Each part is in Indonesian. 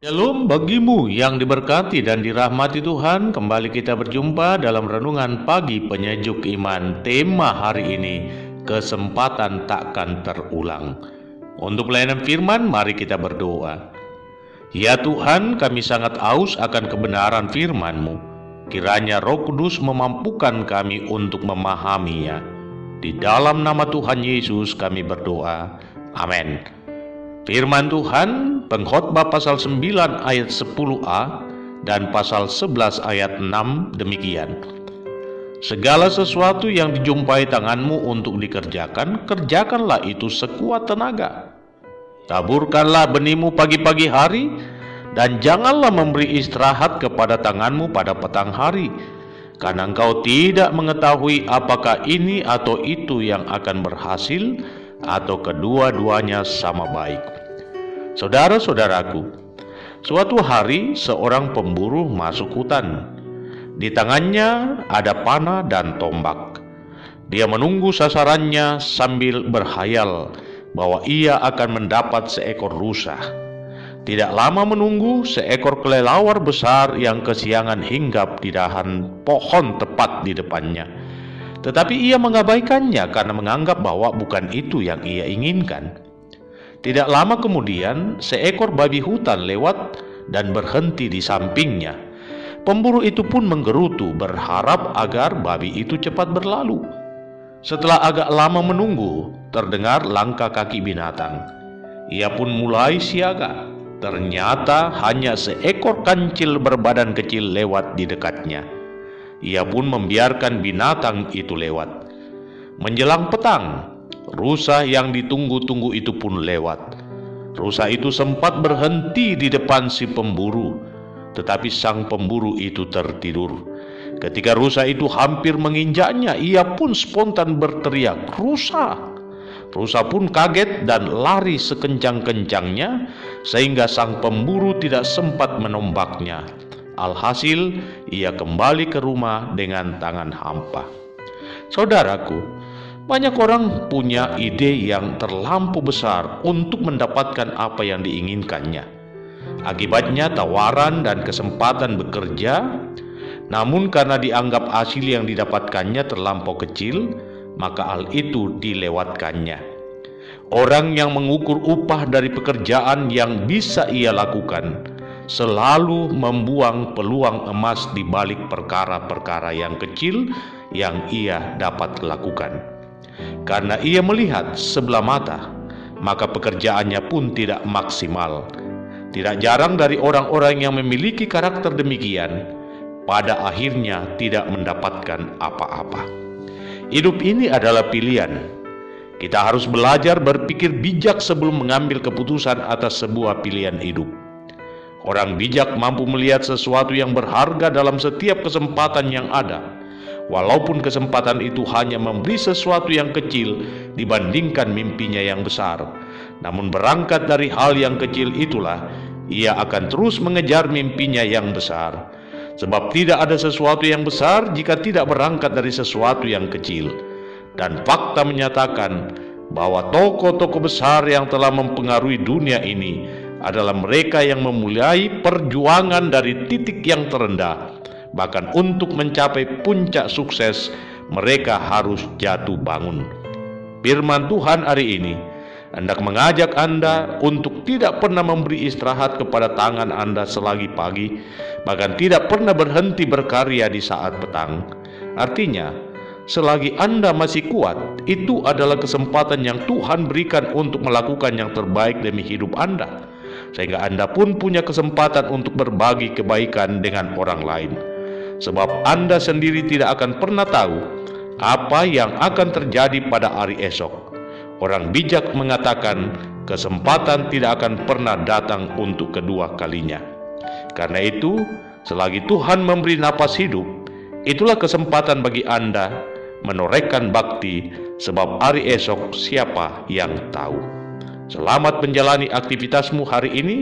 Shalom bagimu yang diberkati dan dirahmati Tuhan. Kembali kita berjumpa dalam renungan pagi penyejuk iman. Tema hari ini, kesempatan takkan terulang. Untuk pelayanan firman, mari kita berdoa. Ya Tuhan, kami sangat haus akan kebenaran firman-Mu. Kiranya Roh Kudus memampukan kami untuk memahaminya. Di dalam nama Tuhan Yesus kami berdoa. Amin. Firman Tuhan, Pengkhotbah pasal 9 ayat 10a dan pasal 11 ayat 6 demikian. Segala sesuatu yang dijumpai tanganmu untuk dikerjakan, kerjakanlah itu sekuat tenaga. Taburkanlah benihmu pagi-pagi hari, dan janganlah memberi istirahat kepada tanganmu pada petang hari, karena engkau tidak mengetahui apakah ini atau itu yang akan berhasil, atau kedua-duanya sama baik. Saudara-saudaraku, suatu hari seorang pemburu masuk hutan. Di tangannya ada panah dan tombak. Dia menunggu sasarannya sambil berhayal bahwa ia akan mendapat seekor rusa. Tidak lama menunggu, seekor kelelawar besar yang kesiangan hinggap di dahan pohon tepat di depannya. Tetapi ia mengabaikannya karena menganggap bahwa bukan itu yang ia inginkan. Tidak lama kemudian, seekor babi hutan lewat dan berhenti di sampingnya. Pemburu itu pun menggerutu, berharap agar babi itu cepat berlalu. Setelah agak lama menunggu, terdengar langkah kaki binatang. Ia pun mulai siaga. Ternyata hanya seekor kancil berbadan kecil lewat di dekatnya. Ia pun membiarkan binatang itu lewat. Menjelang petang, rusa yang ditunggu-tunggu itu pun lewat. Rusa itu sempat berhenti di depan si pemburu, tetapi sang pemburu itu tertidur. Ketika rusa itu hampir menginjaknya, ia pun spontan berteriak, "Rusa!" Rusa pun kaget dan lari sekencang-kencangnya, sehingga sang pemburu tidak sempat menombaknya. Alhasil, ia kembali ke rumah dengan tangan hampa. Saudaraku, banyak orang punya ide yang terlampau besar untuk mendapatkan apa yang diinginkannya. Akibatnya tawaran dan kesempatan bekerja, namun karena dianggap hasil yang didapatkannya terlampau kecil, maka hal itu dilewatkannya. Orang yang mengukur upah dari pekerjaan yang bisa ia lakukan selalu membuang peluang emas di balik perkara-perkara yang kecil yang ia dapat lakukan. Karena ia melihat sebelah mata, maka pekerjaannya pun tidak maksimal. Tidak jarang dari orang-orang yang memiliki karakter demikian, pada akhirnya tidak mendapatkan apa-apa. Hidup ini adalah pilihan. Kita harus belajar berpikir bijak sebelum mengambil keputusan atas sebuah pilihan hidup. Orang bijak mampu melihat sesuatu yang berharga dalam setiap kesempatan yang ada, walaupun kesempatan itu hanya memberi sesuatu yang kecil dibandingkan mimpinya yang besar. Namun berangkat dari hal yang kecil itulah, ia akan terus mengejar mimpinya yang besar. Sebab tidak ada sesuatu yang besar jika tidak berangkat dari sesuatu yang kecil. Dan fakta menyatakan bahwa tokoh-tokoh besar yang telah mempengaruhi dunia ini adalah mereka yang memulai perjuangan dari titik yang terendah. Bahkan untuk mencapai puncak sukses, mereka harus jatuh bangun. Firman Tuhan hari ini hendak mengajak Anda untuk tidak pernah memberi istirahat kepada tangan Anda selagi pagi, bahkan tidak pernah berhenti berkarya di saat petang. Artinya, selagi Anda masih kuat, itu adalah kesempatan yang Tuhan berikan untuk melakukan yang terbaik demi hidup Anda, sehingga Anda pun punya kesempatan untuk berbagi kebaikan dengan orang lain. Sebab Anda sendiri tidak akan pernah tahu apa yang akan terjadi pada hari esok. Orang bijak mengatakan kesempatan tidak akan pernah datang untuk kedua kalinya. Karena itu, selagi Tuhan memberi napas hidup, itulah kesempatan bagi Anda menorehkan bakti, sebab hari esok siapa yang tahu. Selamat menjalani aktivitasmu hari ini.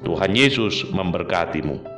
Tuhan Yesus memberkatimu.